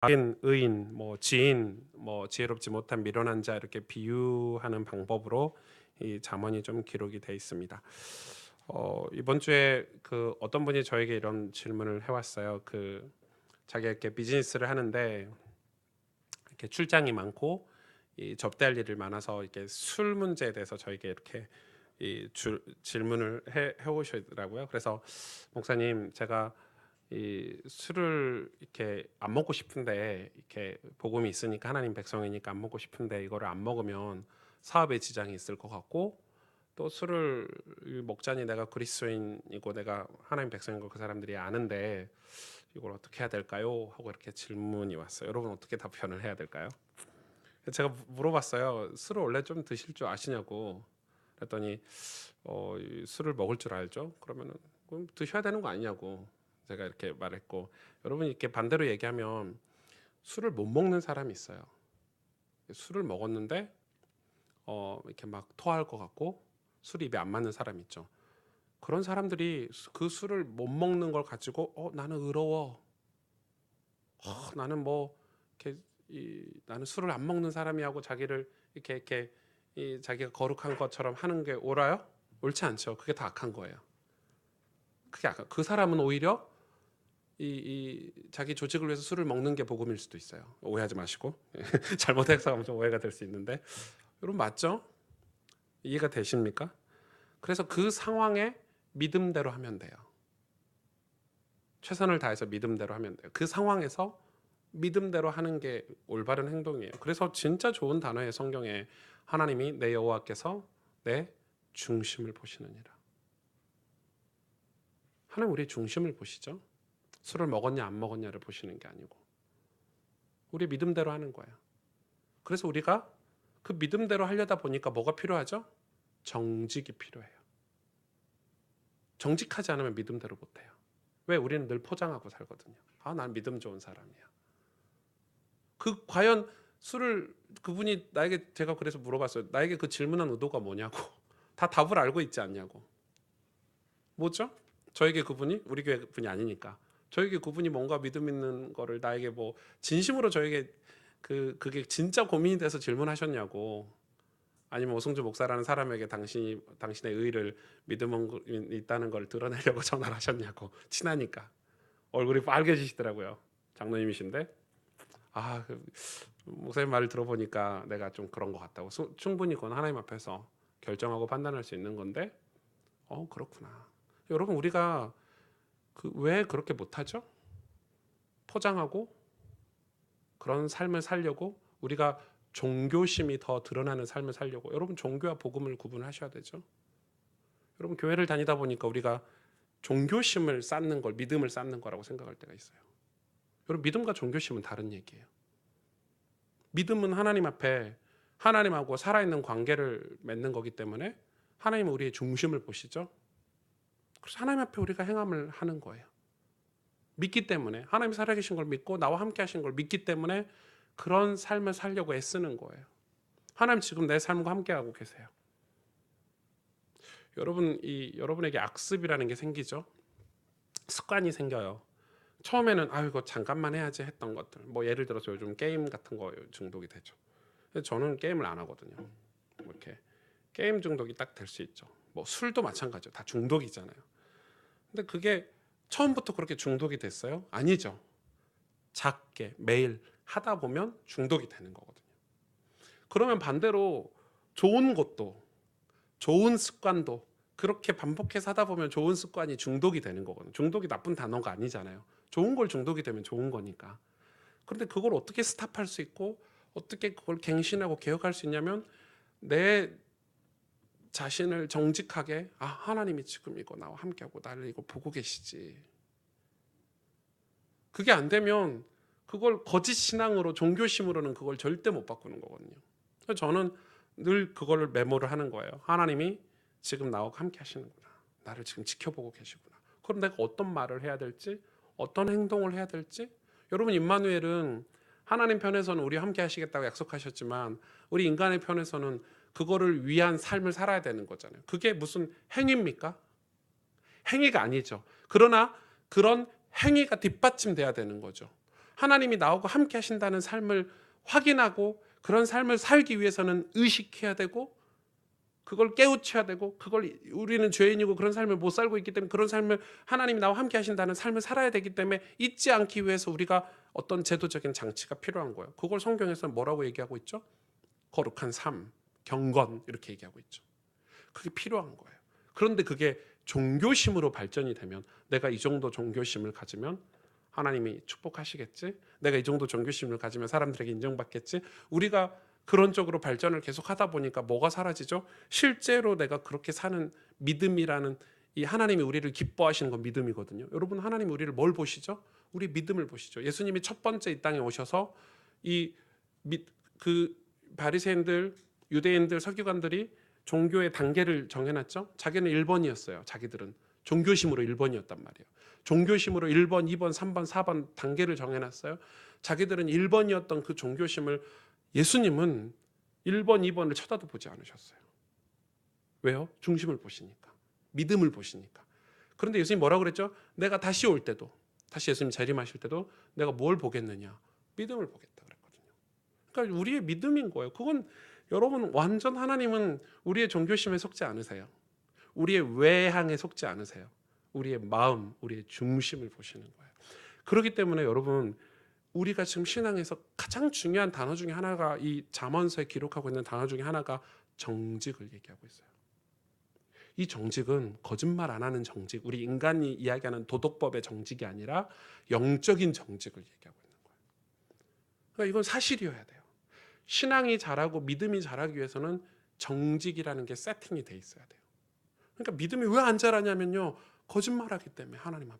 악인, 의인, 지인, 지혜롭지 못한 미련한 자 이렇게 비유하는 방법으로 이 잠언이 좀 기록이 돼 있습니다. 이번 주에 그 어떤 분이 저에게 이런 질문을 해왔어요. 자기가 이렇게 비즈니스를 하는데 이렇게 출장이 많고 이 접대할 일이 많아서 이렇게 술 문제에 대해서 저에게 이렇게 질문을 해오시더라고요. 그래서 목사님, 제가 이 술을 이렇게 안 먹고 싶은데 이렇게 복음이 있으니까 하나님 백성이니까 안 먹고 싶은데 이거를 안 먹으면 사업에 지장이 있을 것 같고 또 술을 먹자니 내가 그리스도인이고 내가 하나님 백성인 걸 그 사람들이 아는데 이걸 어떻게 해야 될까요? 하고 이렇게 질문이 왔어요. 여러분 어떻게 답변을 해야 될까요? 제가 물어봤어요. 술을 원래 좀 드실 줄 아시냐고. 그랬더니 술을 먹을 줄 알죠? 그러면은 그럼 드셔야 되는 거 아니냐고 제가 이렇게 말했고, 여러분이 이렇게 반대로 얘기하면 술을 못 먹는 사람이 있어요. 술을 먹었는데 이렇게 막 토할 것 같고 술이 입에 안 맞는 사람 있죠. 그런 사람들이 그 술을 못 먹는 걸 가지고 나는 의로워. 나는 이렇게 나는 술을 안 먹는 사람이 하고 자기를 이렇게 자기가 거룩한 것처럼 하는 게 옳아요? 옳지 않죠. 그게 다 악한 거예요. 그게 악한. 그 사람은 오히려 자기 조직을 위해서 술을 먹는 게 복음일 수도 있어요. 오해하지 마시고 잘못 해석하면 좀 오해가 될 수 있는데, 여러분 맞죠? 이해가 되십니까? 그래서 그 상황에 믿음대로 하면 돼요. 최선을 다해서 믿음대로 하면 돼요. 그 상황에서 믿음대로 하는 게 올바른 행동이에요. 그래서 진짜 좋은 단어의 성경에 하나님이 내 여호와께서 내 중심을 보시느니라. 하나님 우리 중심을 보시죠. 술을 먹었냐 안 먹었냐를 보시는 게 아니고 우리 믿음대로 하는 거예요. 그래서 우리가 그 믿음대로 하려다 보니까 뭐가 필요하죠? 정직이 필요해요. 정직하지 않으면 믿음대로 못해요. 왜? 우리는 늘 포장하고 살거든요. 난 믿음 좋은 사람이야. 과연 술을 그분이 나에게, 제가 그래서 물어봤어요. 나에게 그 질문한 의도가 뭐냐고. 다 답을 알고 있지 않냐고. 뭐죠? 저에게 그분이, 우리 교회 분이 아니니까, 저에게 그분이 뭔가 믿음 있는 거를 나에게 진심으로 저에게 그게 진짜 고민이 돼서 질문하셨냐고. 아니면 오승주 목사라는 사람에게 당신의 의를 믿음이 있다는 걸 드러내려고 전화를 하셨냐고. 친하니까. 얼굴이 빨개지시더라고요. 장로님이신데. 목사님 말을 들어보니까 내가 좀 그런 것 같다고. 충분히 그건 하나님 앞에서 결정하고 판단할 수 있는 건데, 그렇구나. 여러분 우리가 왜 그렇게 못하죠? 포장하고 그런 삶을 살려고, 우리가 종교심이 더 드러나는 삶을 살려고. 여러분 종교와 복음을 구분하셔야 되죠. 여러분 교회를 다니다 보니까 우리가 종교심을 쌓는 걸 믿음을 쌓는 거라고 생각할 때가 있어요. 여러분 믿음과 종교심은 다른 얘기예요. 믿음은 하나님 앞에 하나님하고 살아있는 관계를 맺는 거기 때문에 하나님은 우리의 중심을 보시죠. 그래서 하나님 앞에 우리가 행함을 하는 거예요. 믿기 때문에, 하나님이 살아계신 걸 믿고 나와 함께 하신 걸 믿기 때문에 그런 삶을 살려고 애쓰는 거예요. 하나님 지금 내 삶과 함께 하고 계세요. 여러분에게 악습이라는 게 생기죠. 습관이 생겨요. 처음에는 이거 잠깐만 해야지 했던 것들, 예를 들어서 요즘 게임 같은 거 중독이 되죠. 저는 게임을 안 하거든요. 이렇게 게임 중독이 딱 될 수 있죠. 술도 마찬가지죠. 다 중독이잖아요. 근데 그게 처음부터 그렇게 중독이 됐어요? 아니죠. 작게 매일 하다 보면 중독이 되는 거거든요. 그러면 반대로 좋은 것도, 좋은 습관도 그렇게 반복해서 하다 보면 좋은 습관이 중독이 되는 거거든요. 중독이 나쁜 단어가 아니잖아요. 좋은 걸 중독이 되면 좋은 거니까. 그런데 그걸 어떻게 스탑할 수 있고 어떻게 그걸 갱신하고 개혁할 수 있냐면, 내 자신을 정직하게 하나님이 지금 이거 나와 함께하고 나를 이거 보고 계시지. 그게 안 되면 그걸 거짓 신앙으로, 종교심으로는 그걸 절대 못 바꾸는 거거든요. 그래서 저는 늘 그걸 메모를 하는 거예요. 하나님이 지금 나와 함께 하시는구나. 나를 지금 지켜보고 계시구나. 그럼 내가 어떤 말을 해야 될지, 어떤 행동을 해야 될지. 여러분 임마누엘은 하나님 편에서는 우리와 함께 하시겠다고 약속하셨지만 우리 인간의 편에서는 그거를 위한 삶을 살아야 되는 거잖아요. 그게 무슨 행위입니까? 행위가 아니죠. 그러나 그런 행위가 뒷받침돼야 되는 거죠. 하나님이 나하고 함께 하신다는 삶을 확인하고 그런 삶을 살기 위해서는 의식해야 되고 그걸 깨우쳐야 되고 그걸 우리는 죄인이고 그런 삶을 못 살고 있기 때문에 그런 삶을 하나님이 나와 함께 하신다는 삶을 살아야 되기 때문에 잊지 않기 위해서 우리가 어떤 제도적인 장치가 필요한 거예요. 그걸 성경에서 뭐라고 얘기하고 있죠? 거룩한 삶, 경건 이렇게 얘기하고 있죠. 그게 필요한 거예요. 그런데 그게 종교심으로 발전이 되면 내가 이 정도 종교심을 가지면 하나님이 축복하시겠지? 내가 이 정도 종교심을 가지면 사람들에게 인정받겠지? 우리가 그런 쪽으로 발전을 계속 하다 보니까 뭐가 사라지죠? 실제로 내가 그렇게 사는 믿음이라는 이 하나님이 우리를 기뻐하시는 건 믿음이거든요. 여러분 하나님이 우리를 뭘 보시죠? 우리 믿음을 보시죠. 예수님이 첫 번째 이 땅에 오셔서 그 바리새인들, 유대인들, 서기관들이 종교의 단계를 정해놨죠. 자기는 1번이었어요. 자기들은 종교심으로 1번이었단 말이에요. 종교심으로 1번, 2번, 3번, 4번 단계를 정해놨어요. 자기들은 1번이었던 그 종교심을 예수님은 1번, 2번을 쳐다도 보지 않으셨어요. 왜요? 중심을 보시니까. 믿음을 보시니까. 그런데 예수님이 뭐라고 그랬죠? 내가 다시 올 때도, 다시 예수님 재림하실 때도 내가 뭘 보겠느냐? 믿음을 보겠다 그랬거든요. 그러니까 우리의 믿음인 거예요. 그건 여러분 완전 하나님은 우리의 종교심에 속지 않으세요. 우리의 외향에 속지 않으세요. 우리의 마음, 우리의 중심을 보시는 거예요. 그렇기 때문에 여러분 우리가 지금 신앙에서 가장 중요한 단어 중에 하나가 이 잠언서에 기록하고 있는 단어 중에 하나가 정직을 얘기하고 있어요. 이 정직은 거짓말 안 하는 정직, 우리 인간이 이야기하는 도덕법의 정직이 아니라 영적인 정직을 얘기하고 있는 거예요. 그러니까 이건 사실이어야 돼요. 신앙이 자라고 믿음이 자라기 위해서는 정직이라는 게 세팅이 돼 있어야 돼요. 그러니까 믿음이 왜 안 자라냐면요. 거짓말하기 때문에 하나님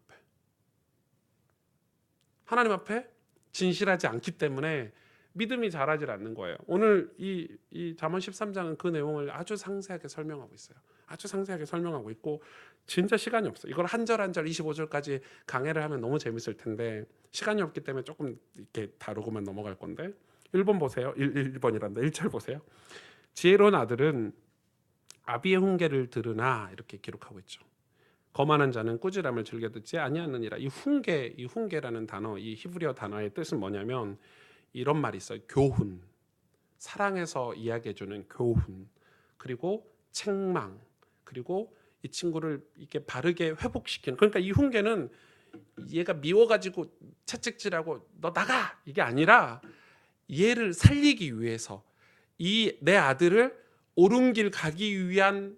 앞에 진실하지 않기 때문에 믿음이 자라질 않는 거예요. 오늘 이 잠언 13장은 그 내용을 아주 상세하게 설명하고 있어요. 아주 상세하게 설명하고 있고 진짜 시간이 없어요. 이걸 한 절 한 절 25절까지 강해를 하면 너무 재밌을 텐데 시간이 없기 때문에 조금 이렇게 다루고만 넘어갈 건데 1번 보세요. 1번이란다. 1절 보세요. 지혜로운 아들은 아비의 훈계를 들으나 이렇게 기록하고 있죠. 거만한 자는 꾸지람을 즐겨 듣지 아니하느니라. 이 훈계라는 단어, 이 히브리어 단어의 뜻은 뭐냐면 이런 말이 있어요. 교훈, 사랑해서 이야기해주는 교훈, 그리고 책망, 그리고 이 친구를 이렇게 바르게 회복시키는. 그러니까 이 훈계는 얘가 미워가지고 채찍질하고 너 나가 이게 아니라 얘를 살리기 위해서 이 내 아들을 옳은 길 가기 위한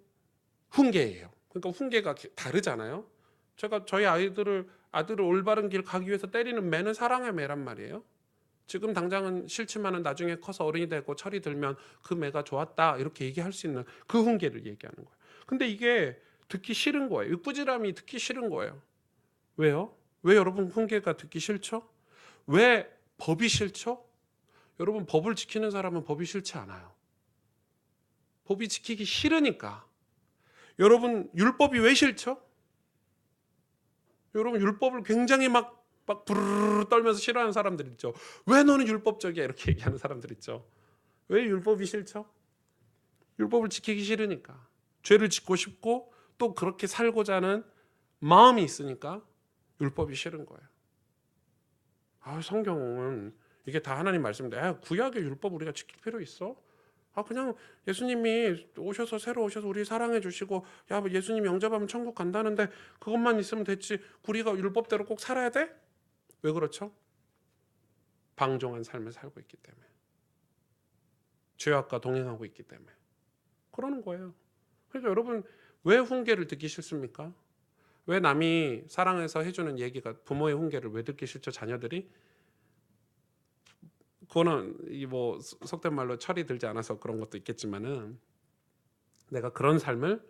훈계예요. 그러니까 훈계가 다르잖아요. 제가 저희 아들을 올바른 길 가기 위해서 때리는 매는 사랑의 매란 말이에요. 지금 당장은 싫지만은 나중에 커서 어른이 되고 철이 들면 그 매가 좋았다 이렇게 얘기할 수 있는 그 훈계를 얘기하는 거예요. 근데 이게 듣기 싫은 거예요. 이 꾸지람이 듣기 싫은 거예요. 왜요? 왜 여러분 훈계가 듣기 싫죠? 왜 법이 싫죠? 여러분 법을 지키는 사람은 법이 싫지 않아요. 법이 지키기 싫으니까. 여러분 율법이 왜 싫죠? 여러분 율법을 굉장히 막 부르르 떨면서 싫어하는 사람들 있죠. 왜 너는 율법적이야 이렇게 얘기하는 사람들 있죠. 왜 율법이 싫죠? 율법을 지키기 싫으니까. 죄를 짓고 싶고 또 그렇게 살고자 하는 마음이 있으니까 율법이 싫은 거예요. 성경은 이게 다 하나님 말씀인데 구약의 율법 우리가 지킬 필요 있어? 그냥 예수님이 오셔서 새로 오셔서 우리 사랑해 주시고 예수님 영접하면 천국 간다는데 그것만 있으면 됐지 우리가 율법대로 꼭 살아야 돼? 왜 그렇죠? 방종한 삶을 살고 있기 때문에 죄악과 동행하고 있기 때문에 그러는 거예요. 그러니까 여러분 왜 훈계를 듣기 싫습니까? 왜 남이 사랑해서 해주는 얘기가 부모의 훈계를 왜 듣기 싫죠? 자녀들이 그거는 뭐 속된 말로 철이 들지 않아서 그런 것도 있겠지만은 내가 그런 삶을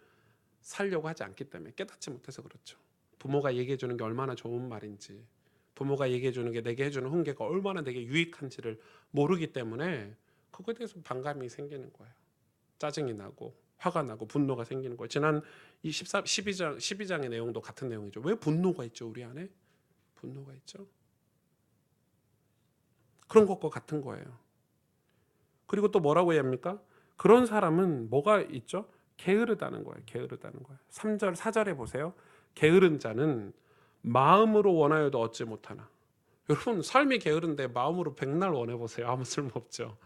살려고 하지 않기 때문에 깨닫지 못해서 그렇죠. 부모가 얘기해 주는 게 얼마나 좋은 말인지 부모가 얘기해 주는 게 내게 해주는 훈계가 얼마나 내게 유익한지를 모르기 때문에 그거에 대해서 반감이 생기는 거예요. 짜증이 나고 화가 나고 분노가 생기는 거예요. 지난 이 12장의 내용도 같은 내용이죠. 왜 분노가 있죠? 우리 안에 분노가 있죠. 그런 것과 같은 거예요. 그리고 또 뭐라고 해야 합니까? 그런 사람은 뭐가 있죠? 게으르다는 거예요. 게으르다는 거예요. 3절 4절에 보세요. 게으른 자는 마음으로 원하여도 얻지 못하나. 여러분 삶이 게으른데 마음으로 백날 원해보세요. 아무 쓸모없죠.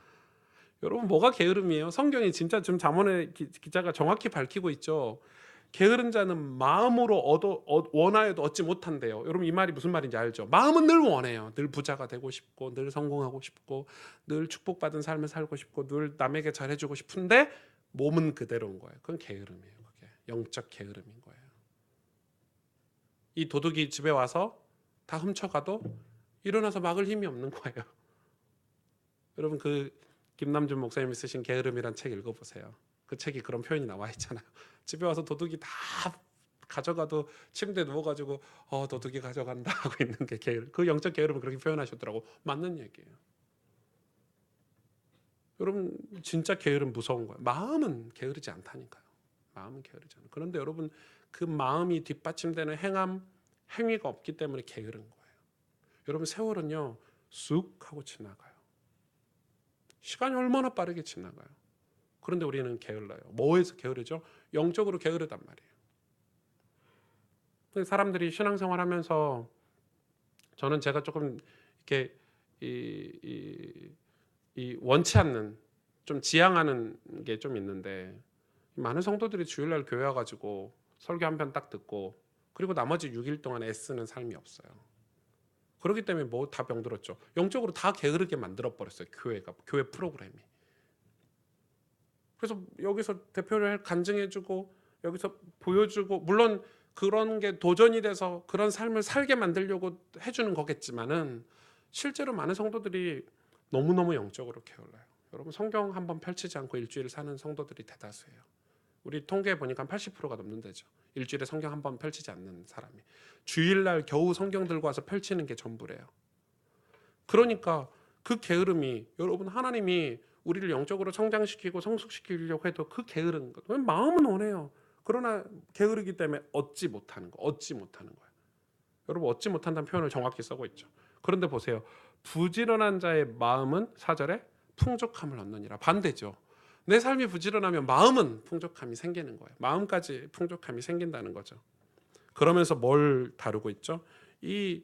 여러분 뭐가 게으름이에요? 성경이 진짜 지금 잠언의 기자가 정확히 밝히고 있죠. 게으른 자는 마음으로 원하여도 얻지 못한대요. 여러분 이 말이 무슨 말인지 알죠? 마음은 늘 원해요. 늘 부자가 되고 싶고 늘 성공하고 싶고 늘 축복받은 삶을 살고 싶고 늘 남에게 잘해주고 싶은데 몸은 그대로인 거예요. 그건 게으름이에요. 그게 영적 게으름인 거예요. 이 도둑이 집에 와서 다 훔쳐가도 일어나서 막을 힘이 없는 거예요. 여러분 그 김남준 목사님이 쓰신 게으름이란 책 읽어보세요. 그 책이 그런 표현이 나와 있잖아요. 집에 와서 도둑이 다 가져가도 침대에 누워가지고 도둑이 가져간다 하고 있는 게 게으름. 그 영적 게으름을 그렇게 표현하셨더라고. 맞는 얘기예요. 여러분 진짜 게으름 무서운 거예요. 마음은 게으르지 않다니까요. 마음은 게으르지 않아요. 그런데 여러분 그 마음이 뒷받침되는 행위가 없기 때문에 게으른 거예요. 여러분 세월은요 쑥 하고 지나가요. 시간이 얼마나 빠르게 지나가요. 그런데 우리는 게을러요. 뭐에서 게으르죠? 영적으로 게으르단 말이에요. 사람들이 신앙생활 하면서 저는 제가 조금 이렇게 이 원치 않는 좀 지향하는 게 좀 있는데 많은 성도들이 주일날 교회 와가지고 설교 한 편 딱 듣고 그리고 나머지 6일 동안 애쓰는 삶이 없어요. 그렇기 때문에 뭐 다 병들었죠. 영적으로 다 게으르게 만들어 버렸어요. 교회 프로그램이. 그래서 여기서 대표를 간증해주고 여기서 보여주고 물론 그런 게 도전이 돼서 그런 삶을 살게 만들려고 해주는 거겠지만은 실제로 많은 성도들이 너무너무 영적으로 게을러요. 여러분 성경 한번 펼치지 않고 일주일 사는 성도들이 대다수예요. 우리 통계에 보니까 80%가 넘는데죠. 일주일에 성경 한번 펼치지 않는 사람이. 주일날 겨우 성경 들고 와서 펼치는 게 전부래요. 그러니까 그 게으름이 여러분 하나님이 우리를 영적으로 성장시키고 성숙시키려고 해도 그 게으른 것. 마음은 원해요. 그러나 게으르기 때문에 얻지 못하는 거예요. 여러분 얻지 못한다는 표현을 정확히 쓰고 있죠. 그런데 보세요. 부지런한 자의 마음은 4절에 풍족함을 얻느니라. 반대죠. 내 삶이 부지런하면 마음은 풍족함이 생기는 거예요. 마음까지 풍족함이 생긴다는 거죠. 그러면서 뭘 다루고 있죠? 이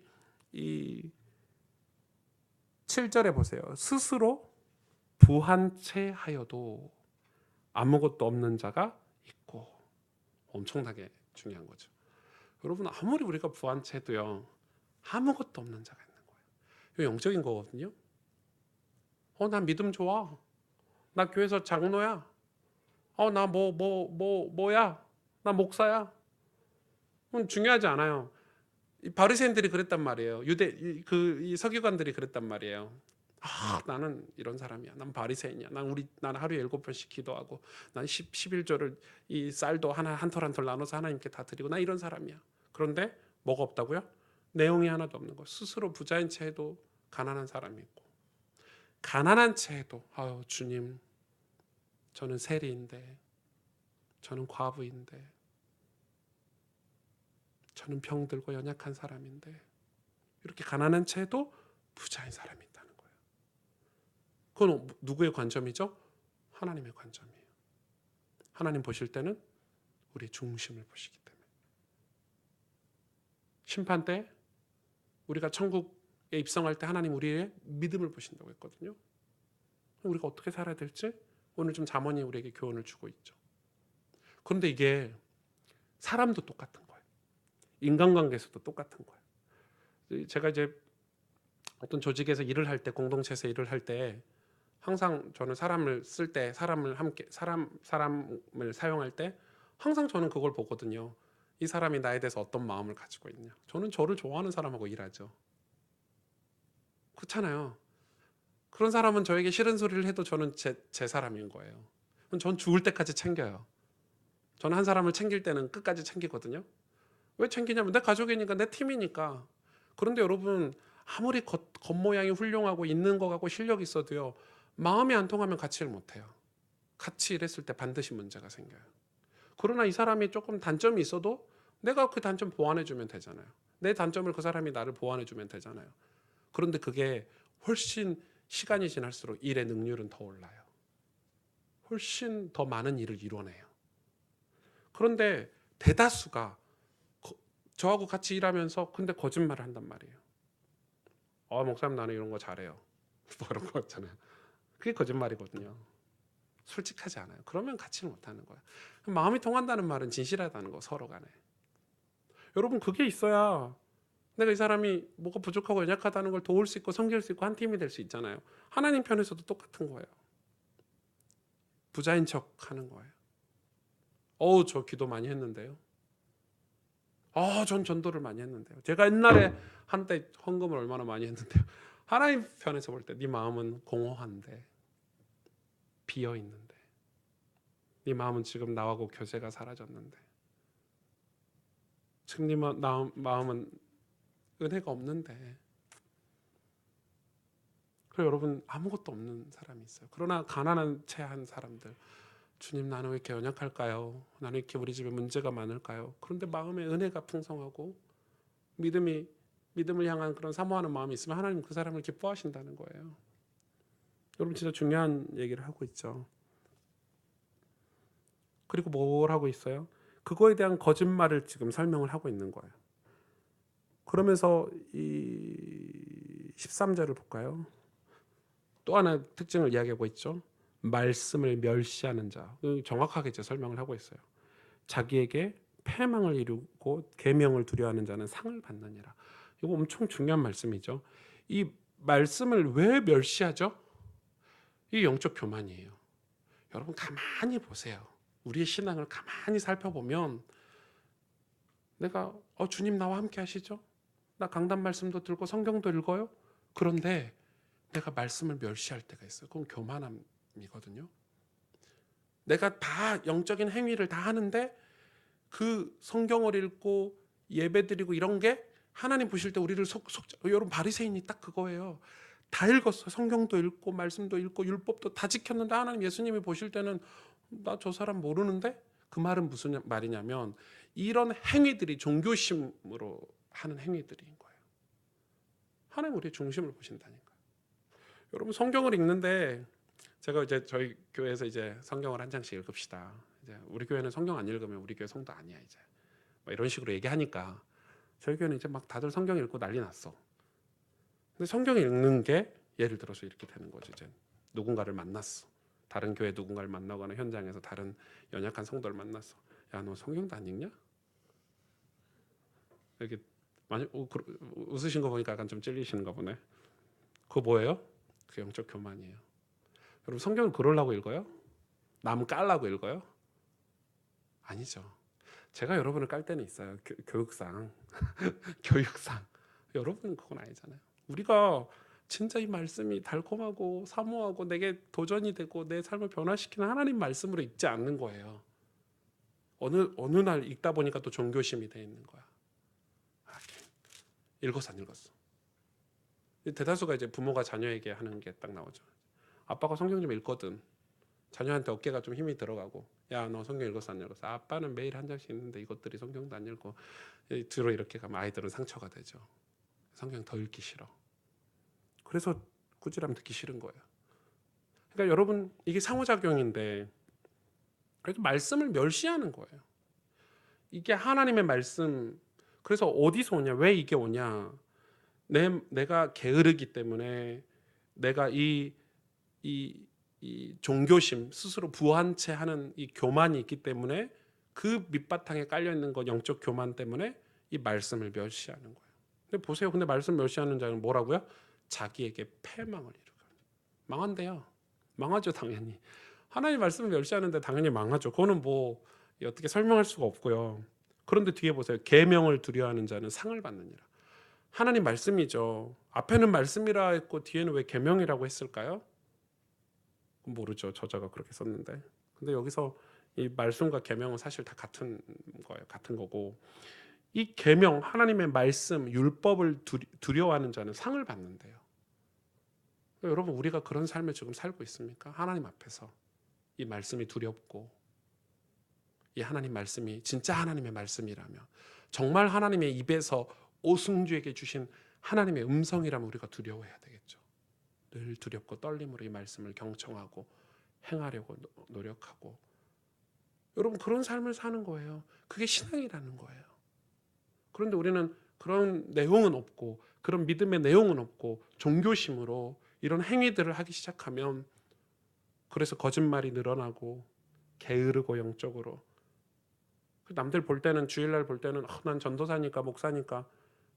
7절에 보세요. 스스로 부한 채 하여도 아무것도 없는 자가 있고. 엄청나게 중요한 거죠. 여러분 아무리 우리가 부한 채도요 아무것도 없는 자가 있는 거예요. 이거 영적인 거거든요. 난 믿음 좋아. 나 교회에서 장로야. 나 뭐야. 나 목사야. 그건 중요하지 않아요. 이 바리새인들이 그랬단 말이에요. 이 서기관들이 그랬단 말이에요. 나는 이런 사람이야. 난 바리새인이야. 난 하루에 7번씩 기도하고 난 11조를 이 쌀도 한 톨 한 톨 나눠서 하나님께 다 드리고 나 이런 사람이야. 그런데 뭐가 없다고요? 내용이 하나도 없는 거. 스스로 부자인 채에도 가난한 사람이 있고 가난한 채에도 주님 저는 세리인데 저는 과부인데 저는 병들고 연약한 사람인데 이렇게 가난한 채에도 부자인 사람이 있다는 거예요. 그건 누구의 관점이죠? 하나님의 관점이에요. 하나님 보실 때는 우리 중심을 보시기 때문에 심판 때 우리가 천국에 입성할 때 하나님 우리의 믿음을 보신다고 했거든요. 우리가 어떻게 살아야 될지 오늘 좀 잠언이 우리에게 교훈을 주고 있죠. 그런데 이게 사람도 똑같은 거예요. 인간관계에서도 똑같은 거예요. 제가 이제 어떤 조직에서 일을 할 때 공동체에서 일을 할 때 항상 저는 사람을 쓸 때 사람을 사용할 때 항상 저는 그걸 보거든요. 이 사람이 나에 대해서 어떤 마음을 가지고 있냐. 저는 저를 좋아하는 사람하고 일하죠. 그렇잖아요. 그런 사람은 저에게 싫은 소리를 해도 저는 제 사람인 거예요. 전 죽을 때까지 챙겨요. 저는 한 사람을 챙길 때는 끝까지 챙기거든요. 왜 챙기냐면 내 가족이니까 내 팀이니까. 그런데 여러분 아무리 겉모양이 훌륭하고 있는 거 갖고 실력이 있어도요. 마음이 안 통하면 같이 일 못해요. 같이 일했을 때 반드시 문제가 생겨요. 그러나 이 사람이 조금 단점이 있어도 내가 그 단점 보완해주면 되잖아요. 내 단점을 그 사람이 나를 보완해주면 되잖아요. 그런데 그게 훨씬 시간이 지날수록 일의 능률은 더 올라요. 훨씬 더 많은 일을 이뤄내요. 그런데 대다수가 저하고 같이 일하면서 근데 거짓말을 한단 말이에요. 목사님 나는 이런 거 잘해요. 뭐 그런 거 있잖아요. 그게 거짓말이거든요. 솔직하지 않아요. 그러면 같이는 못하는 거야. 마음이 통한다는 말은 진실하다는 거, 서로 간에. 여러분, 그게 있어야 내가 이 사람이 뭐가 부족하고 연약하다는 걸 도울 수 있고 섬길 수 있고 한 팀이 될 수 있잖아요. 하나님 편에서도 똑같은 거예요. 부자인 척 하는 거예요. 저 기도 많이 했는데요. 전 전도를 많이 했는데요. 제가 옛날에 한때 헌금을 얼마나 많이 했는데요. 하나님 편에서 볼 때 네 마음은 공허한데, 비어 있는데, 네 마음은 지금 나하고 교제가 사라졌는데, 지금 네 마음은 은혜가 없는데. 그리고 여러분, 아무것도 없는 사람이 있어요. 그러나 가난한 채 한 사람들, 주님 나는 왜 이렇게 연약할까요? 나는 이렇게 우리 집에 문제가 많을까요? 그런데 마음에 은혜가 풍성하고 믿음을 향한 그런 사모하는 마음이 있으면 하나님 그 사람을 기뻐하신다는 거예요. 여러분, 진짜 중요한 얘기를 하고 있죠. 그리고 뭘 하고 있어요? 그거에 대한 거짓말을 지금 설명을 하고 있는 거예요. 그러면서 이 13절을 볼까요? 또 하나 특징을 이야기하고 있죠. 말씀을 멸시하는 자. 정확하게 이제 설명을 하고 있어요. 자기에게 패망을 이루고 계명을 두려워하는 자는 상을 받느니라. 이거 엄청 중요한 말씀이죠. 이 말씀을 왜 멸시하죠? 이 영적 교만이에요. 여러분, 가만히 보세요. 우리의 신앙을 가만히 살펴보면 내가 주님 나와 함께 하시죠? 나 강단 말씀도 들고 성경도 읽어요. 그런데 내가 말씀을 멸시할 때가 있어요. 그건 교만함이거든요. 내가 다 영적인 행위를 다 하는데 그 성경을 읽고 예배드리고 이런 게 하나님 보실 때 우리를 여러분, 바리새인이 딱 그거예요. 다 읽었어요. 성경도 읽고 말씀도 읽고 율법도 다 지켰는데 하나님 예수님이 보실 때는 나 저 사람 모르는데. 그 말은 무슨 말이냐면 이런 행위들이 종교심으로 하는 행위들인 거예요. 하나님 우리의 중심을 보신다니까. 여러분, 성경을 읽는데 제가 이제 저희 교회에서 이제 성경을 한 장씩 읽읍시다. 이제 우리 교회는 성경 안 읽으면 우리 교회 성도 아니야 이제. 뭐 이런 식으로 얘기하니까 저희 교회는 이제 막 다들 성경 읽고 난리 났어. 근데 성경 읽는 게 예를 들어서 이렇게 되는 거죠. 이제 누군가를 만났어. 다른 교회 누군가를 만나거나 현장에서 다른 연약한 성도를 만났어. 야, 너 성경도 안 읽냐? 이렇게 많이 웃으신 거 보니까 약간 좀 찔리시는가 보네. 그거 뭐예요? 그 영적 교만이에요. 여러분, 성경을 그러려고 읽어요? 남 깔라고 읽어요? 아니죠. 제가 여러분을 깔 때는 있어요. 교육상. 교육상. 여러분은 그건 아니잖아요. 우리가 진짜 이 말씀이 달콤하고 사모하고 내게 도전이 되고 내 삶을 변화시키는 하나님 말씀으로 읽지 않는 거예요. 어느 날 읽다 보니까 또 종교심이 돼 있는 거야. 읽었어 안 읽었어. 대다수가 이제 부모가 자녀에게 하는 게 딱 나오죠. 아빠가 성경 좀 읽거든. 자녀한테 어깨가 좀 힘이 들어가고, 야 너 성경 읽었어 안 읽었어? 아빠는 매일 한 장씩 읽는데 이것들이 성경도 안 읽고. 뒤로 이렇게 가면 아이들은 상처가 되죠. 성경 더 읽기 싫어. 그래서 꾸지람 듣기 싫은 거예요. 그러니까 여러분, 이게 상호작용인데 그래도 말씀을 멸시하는 거예요. 이게 하나님의 말씀. 그래서 어디서 오냐? 왜 이게 오냐? 내가 게으르기 때문에 내가 이 종교심, 스스로 부한 채 하는 이 교만이 있기 때문에 그 밑바탕에 깔려 있는 것, 영적 교만 때문에 이 말씀을 멸시하는 거예요. 근데 보세요. 근데 말씀 멸시하는 자는 뭐라고요? 자기에게 패망을 이루고. 망한대요. 망하죠, 당연히. 하나님 말씀을 멸시하는데 당연히 망하죠. 그거는 뭐 어떻게 설명할 수가 없고요. 그런데 뒤에 보세요. 계명을 두려워하는 자는 상을 받느니라. 하나님 말씀이죠. 앞에는 말씀이라 했고 뒤에는 왜 계명이라고 했을까요? 모르죠. 저자가 그렇게 썼는데. 근데 여기서 이 말씀과 계명은 사실 다 같은 거예요. 같은 거고. 이 계명, 하나님의 말씀, 율법을 두려워하는 자는 상을 받는데요. 여러분, 우리가 그런 삶을 지금 살고 있습니까? 하나님 앞에서 이 말씀이 두렵고 이 하나님 말씀이 진짜 하나님의 말씀이라면, 정말 하나님의 입에서 오승주에게 주신 하나님의 음성이라면 우리가 두려워해야 되겠죠. 늘 두렵고 떨림으로 이 말씀을 경청하고 행하려고 노력하고. 여러분, 그런 삶을 사는 거예요. 그게 신앙이라는 거예요. 그런데 우리는 그런 내용은 없고 그런 믿음의 내용은 없고 종교심으로 이런 행위들을 하기 시작하면 그래서 거짓말이 늘어나고 게으르고 영적으로 남들 볼 때는 주일날 볼 때는 난 전도사니까 목사니까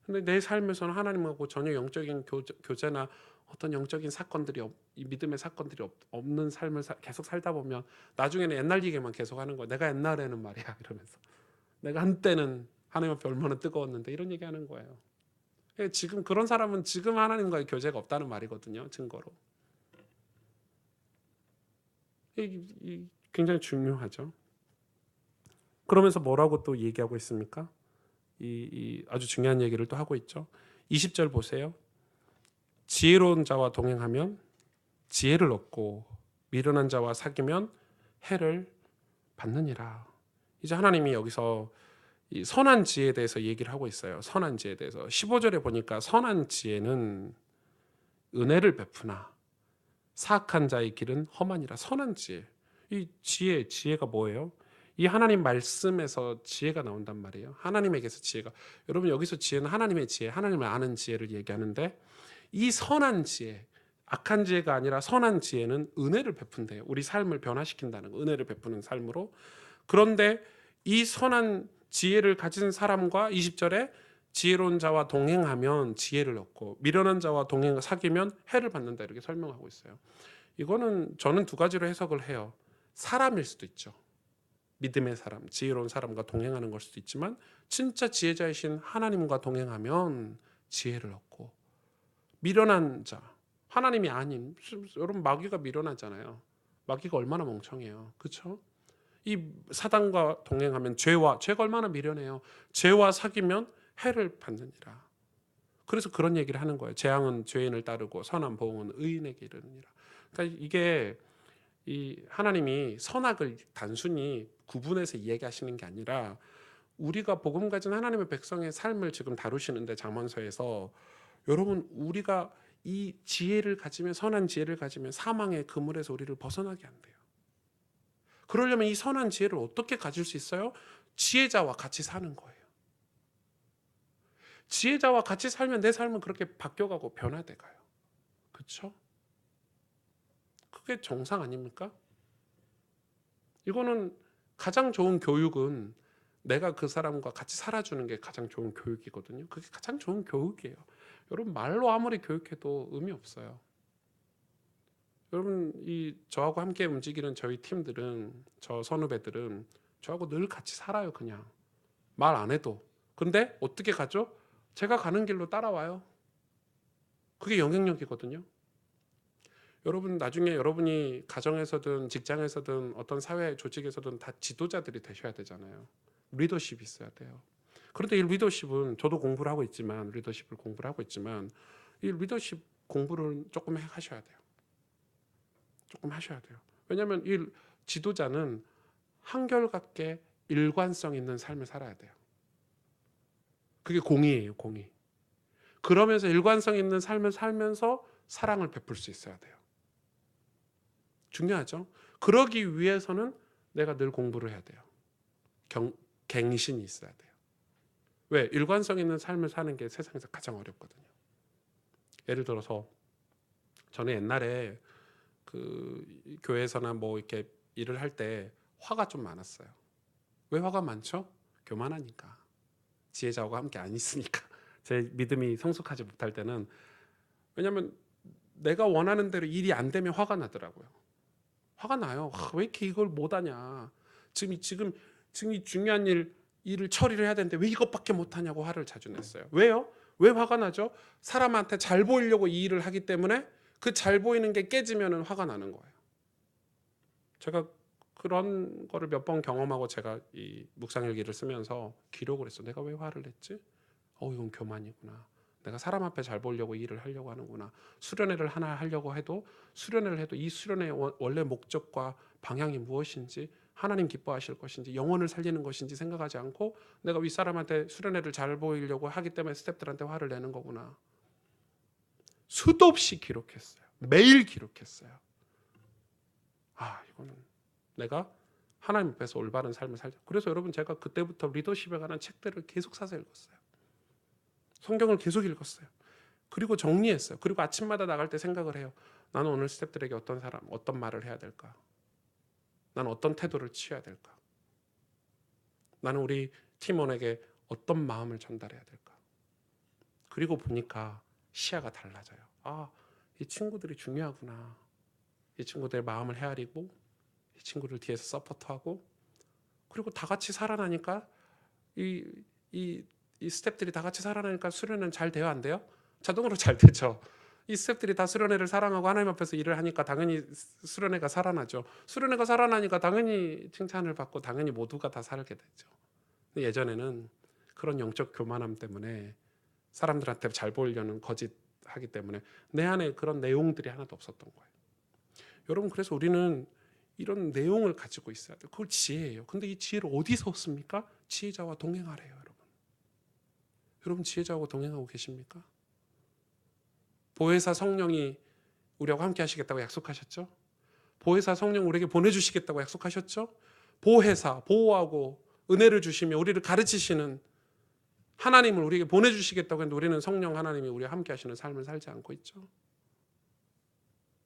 근데 내 삶에서는 하나님하고 전혀 영적인 교제나 어떤 영적인 사건들이 이 믿음의 사건들이 없는 삶을 계속 살다 보면 나중에는 옛날 얘기만 계속 하는 거야. 내가 옛날에는 말이야 이러면서 내가 한때는 하나님 앞에 얼마나 뜨거웠는데 이런 얘기하는 거예요. 지금 그런 사람은 지금 하나님과의 교제가 없다는 말이거든요. 증거로. 굉장히 중요하죠. 그러면서 뭐라고 또 얘기하고 있습니까? 이 아주 중요한 얘기를 또 하고 있죠. 20절 보세요. 지혜로운 자와 동행하면 지혜를 얻고 미련한 자와 사귀면 해를 받느니라. 이제 하나님이 여기서 이 선한 지혜에 대해서 얘기를 하고 있어요. 선한 지혜에 대해서 15절에 보니까 선한 지혜는 은혜를 베푸나 사악한 자의 길은 험하니라. 선한 지혜. 이 지혜가 뭐예요? 이 하나님 말씀에서 지혜가 나온단 말이에요. 하나님에게서 지혜가. 여러분 여기서 지혜는 하나님의 지혜, 하나님을 아는 지혜를 얘기하는데 이 선한 지혜, 악한 지혜가 아니라 선한 지혜는 은혜를 베푼대요. 우리 삶을 변화시킨다는 거, 은혜를 베푸는 삶으로. 그런데 이 선한 지혜를 가진 사람과 20절에 지혜로운 자와 동행하면 지혜를 얻고 미련한 자와 사귀면 해를 받는다 이렇게 설명하고 있어요. 이거는 저는 두 가지로 해석을 해요. 사람일 수도 있죠. 믿음의 사람, 지혜로운 사람과 동행하는 걸 수도 있지만 진짜 지혜자이신 하나님과 동행하면 지혜를 얻고 미련한 자, 하나님이 아닌 여러분 마귀가 미련하잖아요. 마귀가 얼마나 멍청해요. 그렇죠? 이 사단과 동행하면 죄가 얼마나 미련해요. 죄와 사귀면 해를 받느니라. 그래서 그런 얘기를 하는 거예요. 재앙은 죄인을 따르고 선한 보응은 의인에게 이르느니라. 그러니까 이게 이 하나님이 선악을 단순히 구분해서 이야기하시는 게 아니라 우리가 복음 가진 하나님의 백성의 삶을 지금 다루시는데 잠언서에서 여러분 우리가 이 지혜를 가지면 선한 지혜를 가지면 사망의 그물에서 우리를 벗어나게 한대요. 그러려면 이 선한 지혜를 어떻게 가질 수 있어요? 지혜자와 같이 사는 거예요. 지혜자와 같이 살면 내 삶은 그렇게 바뀌어가고 변화돼 가요. 그렇죠? 그게 정상 아닙니까? 이거는 가장 좋은 교육은 내가 그 사람과 같이 살아주는 게 가장 좋은 교육이거든요. 그게 가장 좋은 교육이에요. 여러분 말로 아무리 교육해도 의미 없어요. 여러분 저하고 함께 움직이는 저희 팀들은 저 선후배들은 저하고 늘 같이 살아요. 그냥 말 안 해도. 근데 어떻게 가죠? 제가 가는 길로 따라와요. 그게 영향력이거든요. 여러분 나중에 여러분이 가정에서든 직장에서든 어떤 사회 조직에서든 다 지도자들이 되셔야 되잖아요. 리더십이 있어야 돼요. 그런데 이 리더십은 저도 공부를 하고 있지만 리더십을 공부를 하고 있지만 이 리더십 공부를 조금 하셔야 돼요. 조금 하셔야 돼요. 왜냐하면 이 지도자는 한결같게 일관성 있는 삶을 살아야 돼요. 그게 공의예요, 공의. 그러면서 일관성 있는 삶을 살면서 사랑을 베풀 수 있어야 돼요. 중요하죠. 그러기 위해서는 내가 늘 공부를 해야 돼요. 갱신이 있어야 돼요. 왜? 일관성 있는 삶을 사는 게 세상에서 가장 어렵거든요. 예를 들어서 저는 옛날에 그 교회에서나 뭐 이렇게 일을 할 때 화가 좀 많았어요. 왜 화가 많죠? 교만하니까. 지혜자와 함께 안 있으니까. 제 믿음이 성숙하지 못할 때는 왜냐하면 내가 원하는 대로 일이 안 되면 화가 나더라고요. 화가 나요. 왜 이렇게 이걸 못하냐. 지금 이 중요한 일을 처리를 해야 되는데 왜 이것밖에 못하냐고 화를 자주 냈어요. 왜요? 왜 화가 나죠? 사람한테 잘 보이려고 이 일을 하기 때문에 그 잘 보이는 게 깨지면 화가 나는 거예요. 제가 그런 거를 몇 번 경험하고 제가 이 묵상일기를 쓰면서 기록을 했어. 내가 왜 화를 냈지? 이건 교만이구나. 내가 사람 앞에 잘 보려고 일을 하려고 하는구나. 수련회를 하나 하려고 해도 수련회를 해도 이 수련회의 원래 목적과 방향이 무엇인지 하나님 기뻐하실 것인지 영혼을 살리는 것인지 생각하지 않고 내가 윗사람한테 수련회를 잘 보이려고 하기 때문에 스태프들한테 화를 내는 거구나. 수도 없이 기록했어요. 매일 기록했어요. 이거는 내가 하나님 앞에서 올바른 삶을 살자. 그래서 여러분 제가 그때부터 리더십에 관한 책들을 계속 사서 읽었어요. 성경을 계속 읽었어요. 그리고 정리했어요. 그리고 아침마다 나갈 때 생각을 해요. 나는 오늘 스태프들에게 어떤 말을 해야 될까? 나는 어떤 태도를 취해야 될까? 나는 우리 팀원에게 어떤 마음을 전달해야 될까? 그리고 보니까 시야가 달라져요. 아, 이 친구들이 중요하구나. 이 친구들의 마음을 헤아리고 이 친구를 뒤에서 서포트하고 그리고 다 같이 살아나니까 이, 이, 이 스태프들이 다 같이 살아나니까 수련회는 잘 돼요, 안 돼요? 자동으로 잘 되죠. 이 스태프들이 다 수련회를 사랑하고 하나님 앞에서 일을 하니까 당연히 수련회가 살아나죠. 수련회가 살아나니까 당연히 칭찬을 받고 당연히 모두가 다 살게 되죠. 근데 예전에는 그런 영적 교만함 때문에 사람들한테 잘 보이려는 거짓하기 때문에 내 안에 그런 내용들이 하나도 없었던 거예요. 여러분, 그래서 우리는 이런 내용을 가지고 있어야 돼요. 그걸 지혜예요. 근데 이 지혜를 어디서 얻습니까? 지혜자와 동행하래요, 여러분. 여러분, 지혜자하고 동행하고 계십니까? 보혜사 성령이 우리하고 함께 하시겠다고 약속하셨죠? 보혜사 성령 우리에게 보내주시겠다고 약속하셨죠? 보혜사, 보호하고 은혜를 주시며 우리를 가르치시는 하나님을 우리에게 보내주시겠다고 했는데 우리는 성령 하나님이 우리와 함께 하시는 삶을 살지 않고 있죠.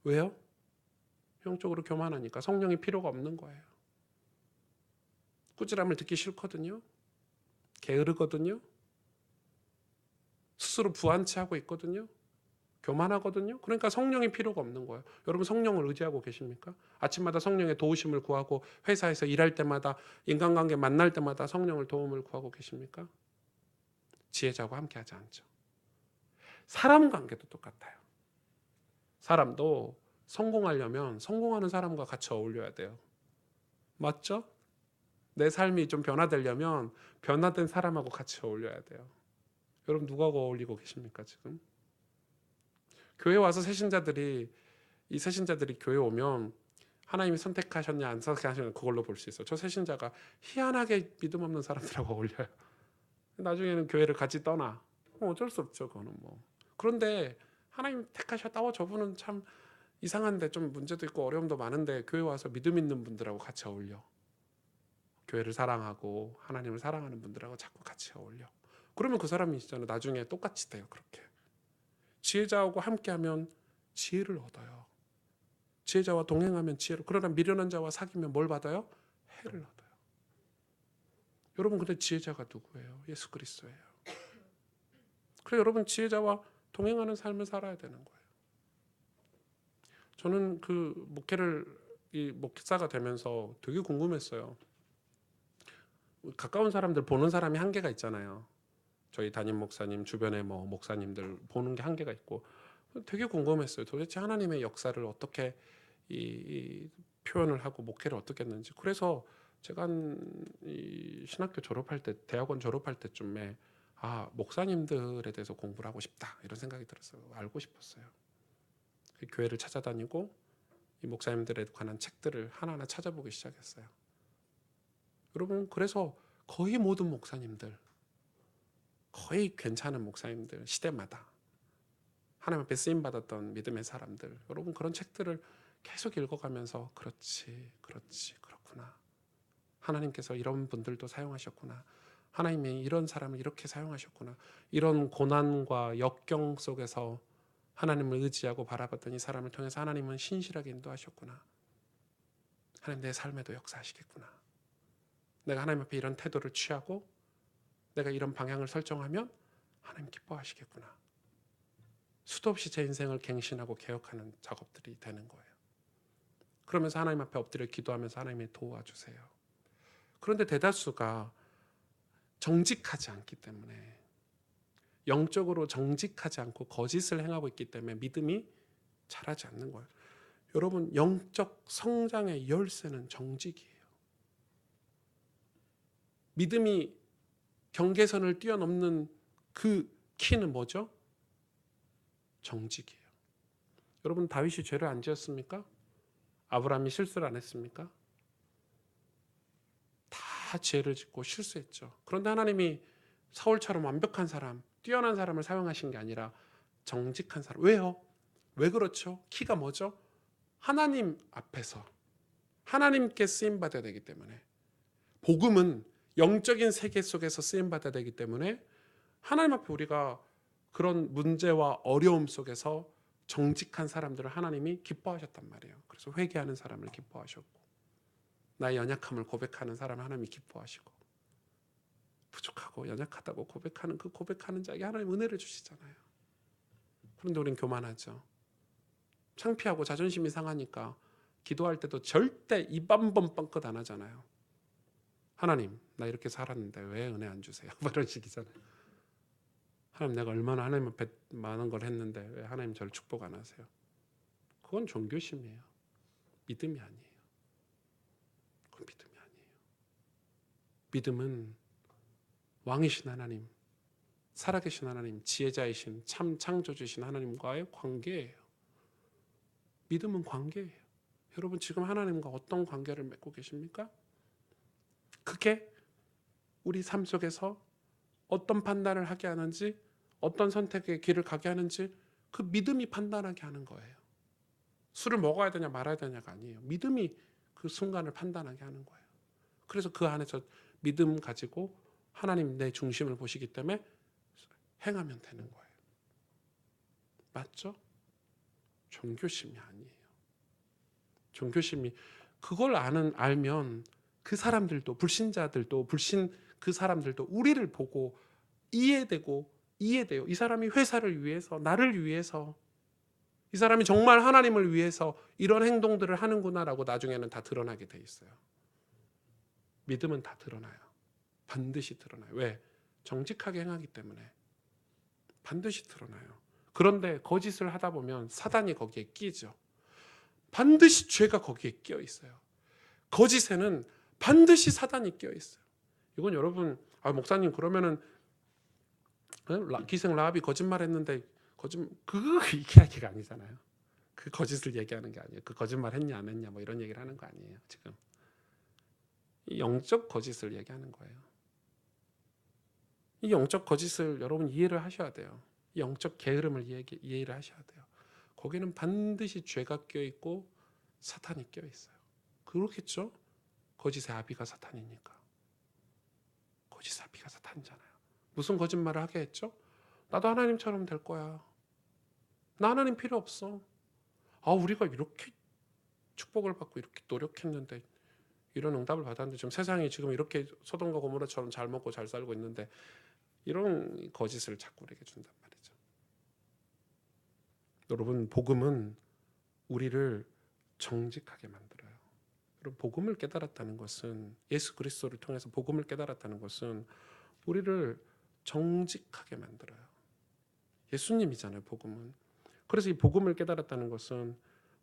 왜요? 영적으로 교만하니까. 성령이 필요가 없는 거예요. 꾸지람을 듣기 싫거든요. 게으르거든요. 스스로 부한치하고 있거든요. 교만하거든요. 그러니까 성령이 필요가 없는 거예요. 여러분, 성령을 의지하고 계십니까? 아침마다 성령의 도우심을 구하고 회사에서 일할 때마다 인간관계 만날 때마다 성령을 도움을 구하고 계십니까? 지혜자와 함께 하지 않죠. 사람 관계도 똑같아요. 사람도 성공하려면 성공하는 사람과 같이 어울려야 돼요. 맞죠? 내 삶이 좀 변화되려면 변화된 사람하고 같이 어울려야 돼요. 여러분, 누구하고 어울리고 계십니까 지금? 교회 와서 이 새신자들이 교회 오면 하나님이 선택하셨냐 안 선택하셨냐 그걸로 볼 수 있어요. 저 새신자가 희한하게 믿음 없는 사람들하고 어울려요. 나중에는 교회를 같이 떠나. 어쩔 수 없죠, 그거는 뭐. 그런데 하나님 택하셨다. 저분은 참 이상한데 좀 문제도 있고 어려움도 많은데 교회 와서 믿음 있는 분들하고 같이 어울려. 교회를 사랑하고 하나님을 사랑하는 분들하고 자꾸 같이 어울려. 그러면 그 사람이 있잖아요. 나중에 똑같이 돼요. 그렇게. 지혜자하고 함께하면 지혜를 얻어요. 지혜자와 동행하면 지혜를. 그러나 미련한 자와 사귀면 뭘 받아요? 해를 얻어요. 여러분, 근데 지혜자가 누구예요? 예수 그리스도예요. 그래서 여러분, 지혜자와 동행하는 삶을 살아야 되는 거예요. 저는 그 목사가 되면서 되게 궁금했어요. 가까운 사람들 보는 사람이 한계가 있잖아요. 저희 담임 목사님 주변에 뭐 목사님들 보는 게 한계가 있고 되게 궁금했어요. 도대체 하나님의 역사를 어떻게 이 표현을 하고 목회를 어떻게 했는지. 그래서 제가 이 신학교 졸업할 때, 대학원 졸업할 때쯤에 목사님들에 대해서 공부를 하고 싶다 이런 생각이 들었어요. 알고 싶었어요. 교회를 찾아다니고 이 목사님들에 관한 책들을 하나하나 찾아보기 시작했어요. 여러분, 그래서 거의 모든 목사님들, 거의 괜찮은 목사님들, 시대마다 하나님 앞에 쓰임 받았던 믿음의 사람들, 여러분 그런 책들을 계속 읽어가면서 그렇구나. 하나님께서 이런 분들도 사용하셨구나. 하나님이 이런 사람을 이렇게 사용하셨구나. 이런 고난과 역경 속에서 하나님을 의지하고 바라봤던 이 사람을 통해서 하나님은 신실하게 인도하셨구나. 하나님, 내 삶에도 역사하시겠구나. 내가 하나님 앞에 이런 태도를 취하고 내가 이런 방향을 설정하면 하나님 기뻐하시겠구나. 수도 없이 제 인생을 갱신하고 개혁하는 작업들이 되는 거예요. 그러면서 하나님 앞에 엎드려 기도하면서 하나님이 도와주세요. 그런데 대다수가 정직하지 않기 때문에, 영적으로 정직하지 않고 거짓을 행하고 있기 때문에 믿음이 자라지 않는 거예요. 여러분, 영적 성장의 열쇠는 정직이에요. 믿음이 경계선을 뛰어넘는 그 키는 뭐죠? 정직이에요. 여러분, 다윗이 죄를 안 지었습니까? 아브라함이 실수를 안 했습니까? 다 죄를 짓고 실수했죠. 그런데 하나님이 사울처럼 완벽한 사람, 뛰어난 사람을 사용하신 게 아니라 정직한 사람. 왜요? 왜 그렇죠? 키가 뭐죠? 하나님 앞에서 하나님께 쓰임 받아야 되기 때문에, 복음은 영적인 세계 속에서 쓰임 받아야 되기 때문에 하나님 앞에 우리가 그런 문제와 어려움 속에서 정직한 사람들을 하나님이 기뻐하셨단 말이에요. 그래서 회개하는 사람을 기뻐하셨고, 나의 연약함을 고백하는 사람을 하나님이 기뻐하시고, 부족하고 연약하다고 고백하는 그 고백하는 자에게 하나님 은혜를 주시잖아요. 그런데 우린 교만하죠. 창피하고 자존심이 상하니까 기도할 때도 절대 입 한 번 뻥끗 안 하잖아요. 하나님, 나 이렇게 살았는데 왜 은혜 안 주세요? 이런 식이잖아요. 하나님, 내가 얼마나 하나님 앞에 많은 걸 했는데 왜 하나님 저를 축복 안 하세요? 그건 종교심이에요. 믿음이 아니에요. 그건 믿음이 아니에요. 믿음은 왕이신 하나님, 살아계신 하나님, 지혜자이신 참 창조주신 하나님과의 관계예요. 믿음은 관계예요. 여러분 지금 하나님과 어떤 관계를 맺고 계십니까? 그게 우리 삶 속에서 어떤 판단을 하게 하는지, 어떤 선택의 길을 가게 하는지 그 믿음이 판단하게 하는 거예요. 술을 먹어야 되냐 말아야 되냐가 아니에요. 믿음이 그 순간을 판단하게 하는 거예요. 그래서 그 안에서 믿음 가지고 하나님 내 중심을 보시기 때문에 행하면 되는 거예요. 맞죠? 종교심이 아니에요. 종교심이 그걸 알면 그 사람들도 불신자들도 불신 그 사람들도 우리를 보고 이해돼요. 이 사람이 회사를 위해서 나를 위해서 이 사람이 정말 하나님을 위해서 이런 행동들을 하는구나라고 나중에는 다 드러나게 돼 있어요. 믿음은 다 드러나요. 반드시 드러나요. 왜? 정직하게 행하기 때문에 반드시 드러나요. 그런데 거짓을 하다 보면 사단이 거기에 끼죠. 반드시 죄가 거기에 끼어 있어요. 거짓에는 반드시 사단이 끼어 있어요. 이건 여러분, 목사님 그러면은 기생 라합이 거짓말했는데 그 이야기가 아니잖아요. 그 거짓을 얘기하는 게 아니에요. 그 거짓말 했냐 안 했냐 뭐 이런 얘기를 하는 거 아니에요. 지금 이 영적 거짓을 얘기하는 거예요. 이 영적 거짓을 여러분 이해를 하셔야 돼요. 이 영적 게으름을 이해를 하셔야 돼요. 거기는 반드시 죄가 껴 있고 사탄이 껴 있어요. 그렇겠죠? 거짓의 아비가 사탄이니까. 거짓의 아비가 사탄이잖아요. 무슨 거짓말을 하게 했죠? 나도 하나님처럼 될 거야. 나 하나님 필요 없어. 우리가 이렇게 축복을 받고 이렇게 노력했는데 이런 응답을 받았는데 지금 세상이 지금 이렇게 소돔과 고모라처럼 잘 먹고 잘 살고 있는데 이런 거짓을 자꾸 우리에게 준단 말이죠. 여러분 복음은 우리를 정직하게 만들어요. 여러분 복음을 깨달았다는 것은 예수 그리스도를 통해서 복음을 깨달았다는 것은 우리를 정직하게 만들어요. 예수님이잖아요, 복음은. 그래서 이 복음을 깨달았다는 것은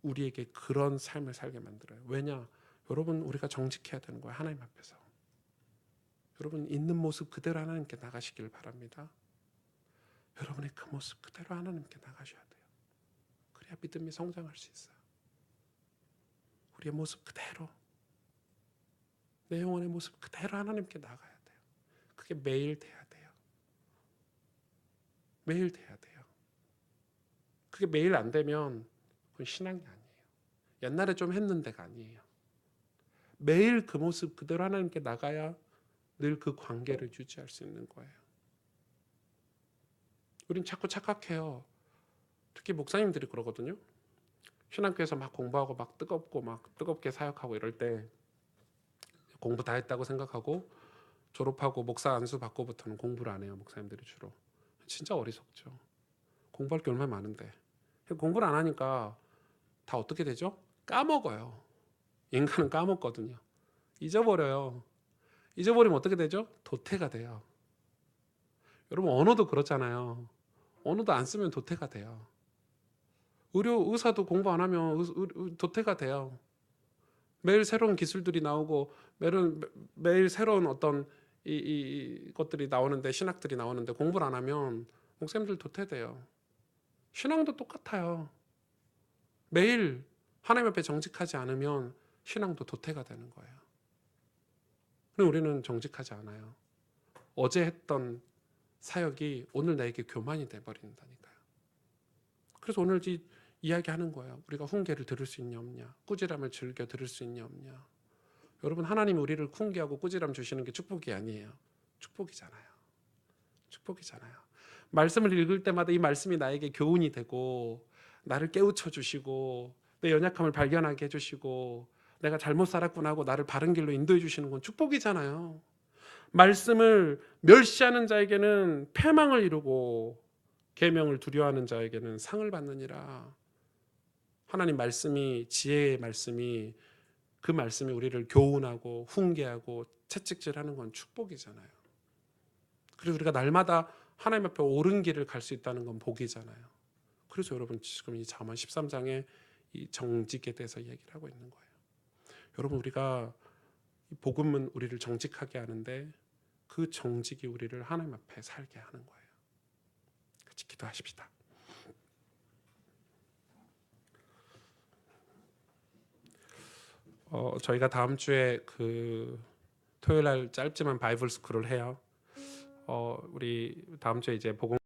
우리에게 그런 삶을 살게 만들어요. 왜냐? 여러분 우리가 정직해야 되는 거예요. 하나님 앞에서. 여러분 있는 모습 그대로 하나님께 나가시길 바랍니다. 여러분의 그 모습 그대로 하나님께 나가셔야 돼요. 그래야 믿음이 성장할 수 있어요. 우리의 모습 그대로, 내 영혼의 모습 그대로 하나님께 나가야 돼요. 그게 매일 돼야 돼요. 매일 돼야 돼요. 그게 매일 안 되면 그건 신앙이 아니에요. 옛날에 좀 했는데가 아니에요. 매일 그 모습 그대로 하나님께 나가야 늘 그 관계를 유지할 수 있는 거예요. 우린 자꾸 착각해요. 특히 목사님들이 그러거든요. 신학교에서 막 공부하고 막 뜨겁게 사역하고 이럴 때 공부 다 했다고 생각하고 졸업하고 목사 안수 받고부터는 공부를 안 해요. 목사님들이 주로. 진짜 어리석죠. 공부할 게 얼마나 많은데. 공부를 안 하니까 다 어떻게 되죠? 까먹어요. 인간은 까먹거든요. 잊어버려요. 잊어버리면 어떻게 되죠? 도태가 돼요. 여러분 언어도 그렇잖아요. 언어도 안 쓰면 도태가 돼요. 의사도 공부 안 하면 도태가 돼요. 매일 새로운 기술들이 나오고 매일 새로운 어떤 이 것들이 나오는데 신학들이 나오는데 공부를 안 하면 목사님들 도태돼요. 신앙도 똑같아요. 매일 하나님 앞에 정직하지 않으면 신앙도 도태가 되는 거예요. 근데 우리는 정직하지 않아요. 어제 했던 사역이 오늘 나에게 교만이 돼버린다니까요. 그래서 오늘 이야기하는 거예요. 우리가 훈계를 들을 수 있냐 없냐, 꾸지람을 즐겨 들을 수 있냐 없냐. 여러분 하나님이 우리를 훈계하고 꾸지람 주시는 게 축복이 아니에요. 축복이잖아요. 축복이잖아요. 말씀을 읽을 때마다 이 말씀이 나에게 교훈이 되고 나를 깨우쳐 주시고 내 연약함을 발견하게 해주시고 내가 잘못 살았구나 하고 나를 바른 길로 인도해 주시는 건 축복이잖아요. 말씀을 멸시하는 자에게는 패망을 이루고 계명을 두려워하는 자에게는 상을 받느니라. 하나님 말씀이, 지혜의 말씀이, 그 말씀이 우리를 교훈하고 훈계하고 채찍질하는 건 축복이잖아요. 그래서 우리가 날마다 하나님 앞에 옳은 길을 갈 수 있다는 건 복이잖아요. 그래서 여러분 지금 이 잠언 13장에 이 정직에 대해서 얘기를 하고 있는 거예요. 여러분 우리가 복음은 우리를 정직하게 하는데 그 정직이 우리를 하나님 앞에 살게 하는 거예요. 같이 기도하십시다. 저희가 다음 주에 그 토요일 날 짧지만 바이블 스쿨을 해요. 우리 다음 주에 이제 복음